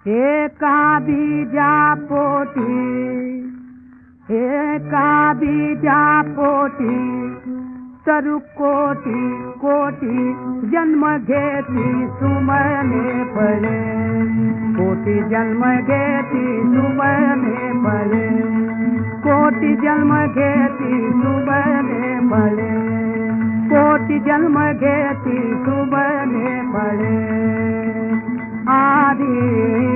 एका बीजा पोटी, एका बीजा पोटी तरु कोटी कोटी जन्म घेती सुमने पळे, कोटी जन्म घेती सुमने पळे, कोटी जन्म घेती सुमने पळे, कोटी जन्म घेती सुमने पळे. आधी